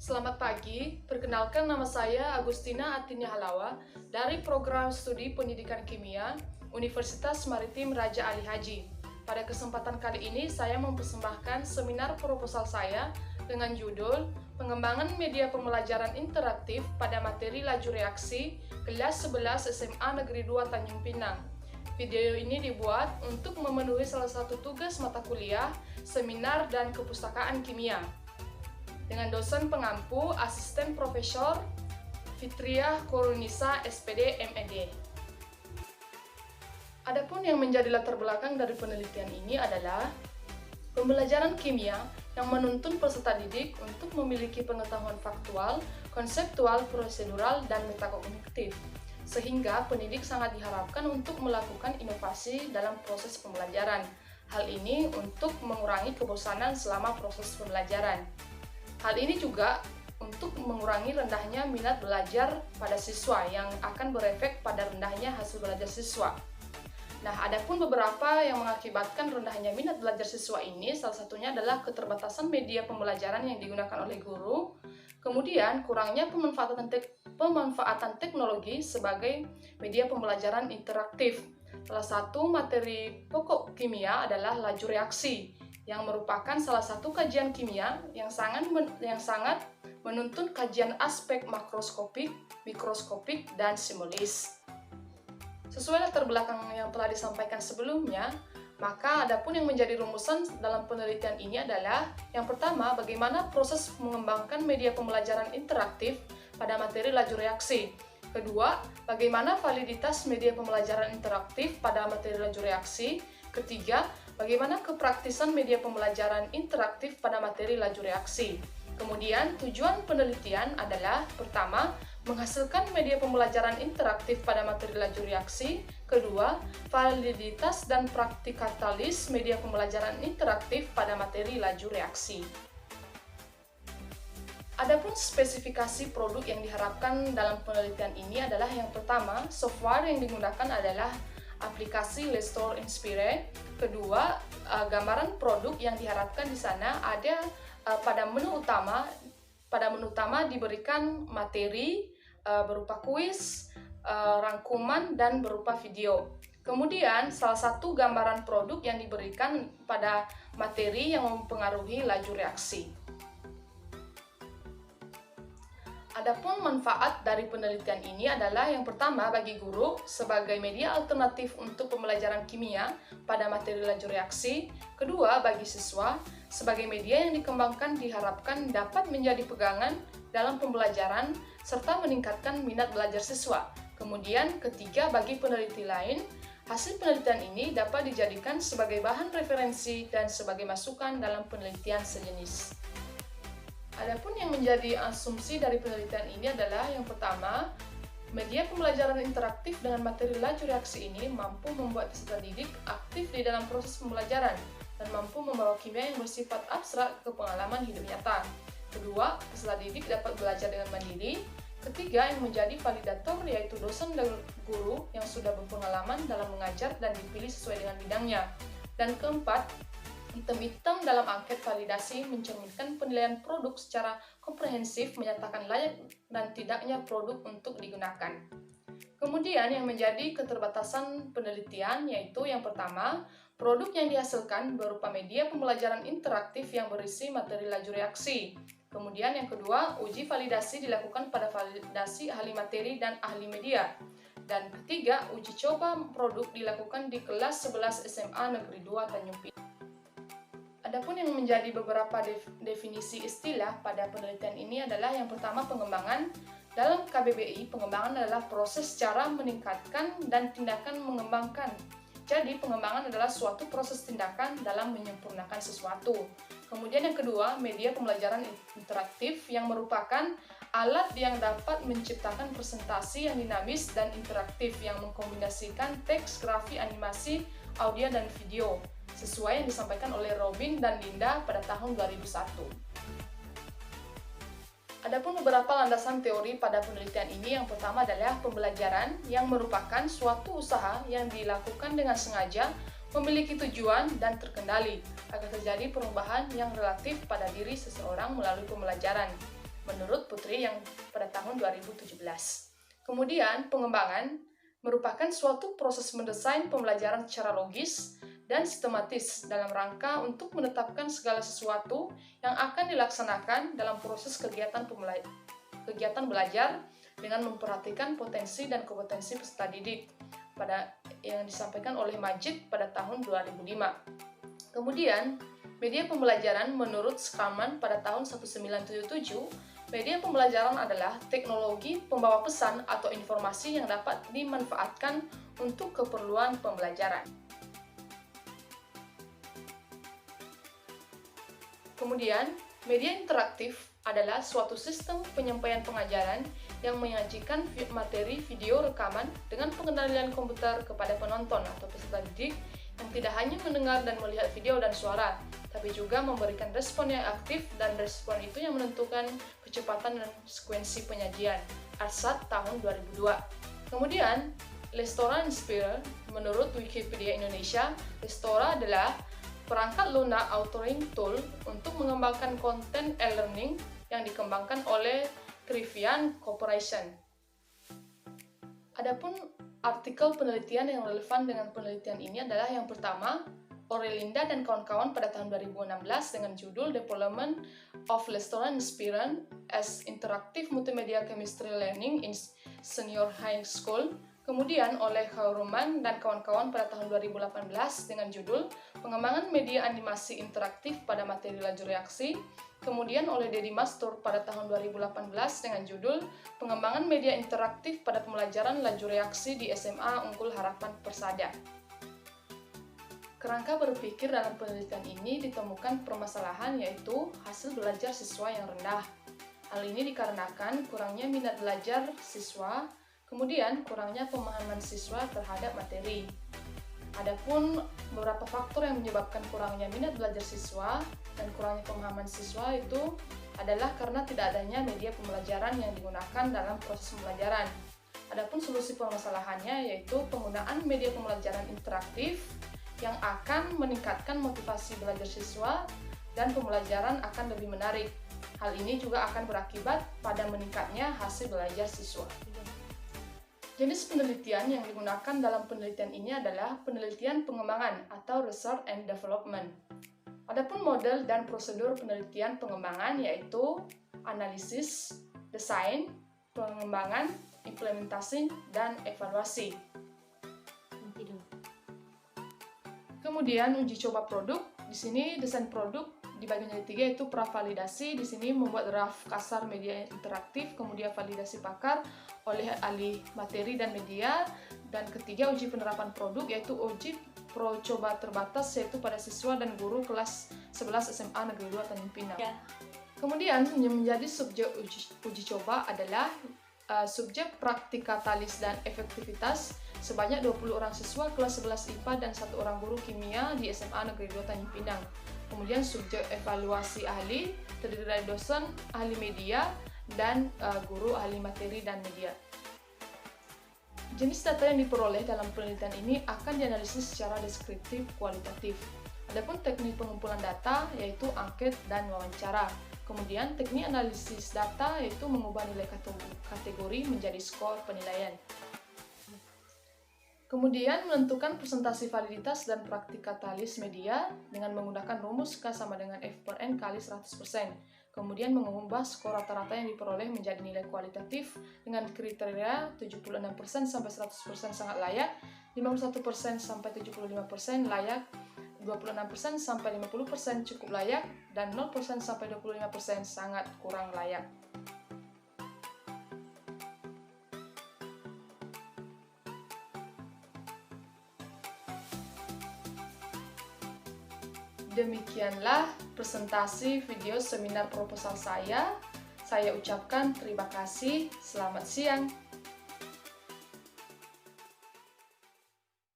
Selamat pagi, perkenalkan nama saya Agustina Atinya Halawa dari Program Studi Pendidikan Kimia Universitas Maritim Raja Ali Haji. Pada kesempatan kali ini saya mempersembahkan seminar proposal saya dengan judul Pengembangan Media Pembelajaran Interaktif pada Materi Laju Reaksi Kelas 11 SMA Negeri 2 Tanjung Pinang. Video ini dibuat untuk memenuhi salah satu tugas mata kuliah, seminar, dan kepustakaan kimia dengan dosen pengampu Asisten Profesor Fitriah Korunisa SPD MED. Adapun yang menjadi latar belakang dari penelitian ini adalah pembelajaran kimia yang menuntun peserta didik untuk memiliki pengetahuan faktual, konseptual, prosedural, dan metakognitif, sehingga pendidik sangat diharapkan untuk melakukan inovasi dalam proses pembelajaran. Hal ini untuk mengurangi kebosanan selama proses pembelajaran. Hal ini juga untuk mengurangi rendahnya minat belajar pada siswa yang akan berefek pada rendahnya hasil belajar siswa. Nah, adapun beberapa yang mengakibatkan rendahnya minat belajar siswa ini, salah satunya adalah keterbatasan media pembelajaran yang digunakan oleh guru, kemudian kurangnya pemanfaatan teknologi sebagai media pembelajaran interaktif. Salah satu materi pokok kimia adalah laju reaksi, yang merupakan salah satu kajian kimia yang sangat menuntun kajian aspek makroskopik, mikroskopik, dan simulis. Sesuai latar belakang yang telah disampaikan sebelumnya, maka adapun yang menjadi rumusan dalam penelitian ini adalah yang pertama, bagaimana proses mengembangkan media pembelajaran interaktif pada materi laju reaksi. Kedua, bagaimana validitas media pembelajaran interaktif pada materi laju reaksi. Ketiga, bagaimana kepraktisan media pembelajaran interaktif pada materi laju reaksi. Kemudian, tujuan penelitian adalah pertama, menghasilkan media pembelajaran interaktif pada materi laju reaksi. Kedua, validitas dan praktikatalis media pembelajaran interaktif pada materi laju reaksi. Adapun spesifikasi produk yang diharapkan dalam penelitian ini adalah yang pertama, software yang digunakan adalah aplikasi Lestor Inspire. Kedua, gambaran produk yang diharapkan di sana ada pada menu utama. Pada menu utama diberikan materi berupa kuis, rangkuman, dan berupa video. Kemudian, salah satu gambaran produk yang diberikan pada materi yang mempengaruhi laju reaksi. Adapun manfaat dari penelitian ini adalah yang pertama bagi guru sebagai media alternatif untuk pembelajaran kimia pada materi laju reaksi. Kedua, bagi siswa sebagai media yang dikembangkan diharapkan dapat menjadi pegangan dalam pembelajaran serta meningkatkan minat belajar siswa. Kemudian ketiga, bagi peneliti lain, hasil penelitian ini dapat dijadikan sebagai bahan referensi dan sebagai masukan dalam penelitian sejenis. Adapun yang menjadi asumsi dari penelitian ini adalah yang pertama, media pembelajaran interaktif dengan materi laju reaksi ini mampu membuat peserta didik aktif di dalam proses pembelajaran dan mampu membawa kimia yang bersifat abstrak ke pengalaman hidup nyata. Kedua, peserta didik dapat belajar dengan mandiri. Ketiga, yang menjadi validator yaitu dosen dan guru yang sudah berpengalaman dalam mengajar dan dipilih sesuai dengan bidangnya. Dan keempat, item-item dalam angket validasi mencerminkan penilaian produk secara komprehensif, menyatakan layak dan tidaknya produk untuk digunakan. Kemudian yang menjadi keterbatasan penelitian yaitu yang pertama, produk yang dihasilkan berupa media pembelajaran interaktif yang berisi materi laju reaksi. Kemudian yang kedua, uji validasi dilakukan pada validasi ahli materi dan ahli media. Dan ketiga, uji coba produk dilakukan di kelas 11 SMA Negeri 2 Tanjung Pinang. Adapun yang menjadi beberapa definisi istilah pada penelitian ini adalah yang pertama, pengembangan. Dalam KBBI, pengembangan adalah proses cara meningkatkan dan tindakan mengembangkan. Jadi, pengembangan adalah suatu proses tindakan dalam menyempurnakan sesuatu. Kemudian yang kedua, media pembelajaran interaktif yang merupakan alat yang dapat menciptakan presentasi yang dinamis dan interaktif yang mengkombinasikan teks, grafik, animasi, audio, dan video, sesuai yang disampaikan oleh Robin dan Linda pada tahun 2001. Adapun beberapa landasan teori pada penelitian ini, yang pertama adalah pembelajaran yang merupakan suatu usaha yang dilakukan dengan sengaja, memiliki tujuan dan terkendali agar terjadi perubahan yang relatif pada diri seseorang melalui pembelajaran. menurut Putri yang pada tahun 2017. Kemudian, pengembangan merupakan suatu proses mendesain pembelajaran secara logis dan sistematis dalam rangka untuk menetapkan segala sesuatu yang akan dilaksanakan dalam proses kegiatan belajar dengan memperhatikan potensi dan kompetensi peserta didik yang disampaikan oleh Majid pada tahun 2005. Kemudian, media pembelajaran menurut Skarman pada tahun 1977, media pembelajaran adalah teknologi pembawa pesan atau informasi yang dapat dimanfaatkan untuk keperluan pembelajaran. Kemudian, media interaktif adalah suatu sistem penyampaian pengajaran yang menyajikan materi video rekaman dengan pengendalian komputer kepada penonton atau peserta didik yang tidak hanya mendengar dan melihat video dan suara, tapi juga memberikan respon yang aktif, dan respon itu yang menentukan kecepatan dan sekuensi penyajian. Arsat tahun 2002. Kemudian, Lestora Inspire, menurut Wikipedia Indonesia, Lestora adalah perangkat lunak authoring tool untuk mengembangkan konten e-learning yang dikembangkan oleh Trivian Corporation. Adapun artikel penelitian yang relevan dengan penelitian ini adalah yang pertama, Aurelinda dan kawan-kawan pada tahun 2016 dengan judul Development of Lestora Inspire as Interactive Multimedia Chemistry Learning in Senior High School. Kemudian oleh Hauruman dan kawan-kawan pada tahun 2018 dengan judul Pengembangan Media Animasi Interaktif pada Materi Laju Reaksi. Kemudian oleh Dedi Mastur pada tahun 2018 dengan judul Pengembangan Media Interaktif pada Pembelajaran Laju Reaksi di SMA Unggul Harapan Persada. Kerangka berpikir dalam penelitian ini ditemukan permasalahan, yaitu hasil belajar siswa yang rendah. Hal ini dikarenakan kurangnya minat belajar siswa, kemudian kurangnya pemahaman siswa terhadap materi. Adapun beberapa faktor yang menyebabkan kurangnya minat belajar siswa dan kurangnya pemahaman siswa itu adalah karena tidak adanya media pembelajaran yang digunakan dalam proses pembelajaran. Adapun solusi permasalahannya yaitu penggunaan media pembelajaran interaktif yang akan meningkatkan motivasi belajar siswa dan pembelajaran akan lebih menarik. Hal ini juga akan berakibat pada meningkatnya hasil belajar siswa. Jenis penelitian yang digunakan dalam penelitian ini adalah penelitian pengembangan atau research and development. Adapun model dan prosedur penelitian pengembangan yaitu analisis, desain, pengembangan, implementasi, dan evaluasi. Kemudian uji coba produk. Di sini desain produk di bagian yang ketiga yaitu pravalidasi. Di sini membuat draft kasar media interaktif, kemudian validasi pakar oleh ahli materi dan media. Dan ketiga uji penerapan produk yaitu uji pro coba terbatas yaitu pada siswa dan guru kelas 11 SMA Negeri 2 Tanjung Pinang. Kemudian yang menjadi subjek uji coba adalah subjek praktikatalis dan efektivitas sebanyak 20 orang siswa kelas 11 IPA dan 1 orang guru kimia di SMA Negeri 2 Tanjung Pinang. Kemudian subjek evaluasi ahli terdiri dari dosen, ahli media, dan guru ahli materi dan media. Jenis data yang diperoleh dalam penelitian ini akan dianalisis secara deskriptif kualitatif. Adapun teknik pengumpulan data yaitu angket dan wawancara. Kemudian teknik analisis data yaitu mengubah nilai kategori menjadi skor penilaian. Kemudian menentukan presentasi validitas dan praktikatalis media dengan menggunakan rumus K sama dengan F per N kali 100%. Kemudian mengubah skor rata-rata yang diperoleh menjadi nilai kualitatif dengan kriteria 76% sampai 100% sangat layak, 51% sampai 75% layak, 26% sampai 50% cukup layak, dan 0% sampai 25% sangat kurang layak. Demikianlah presentasi video seminar proposal saya. Saya ucapkan terima kasih. Selamat siang.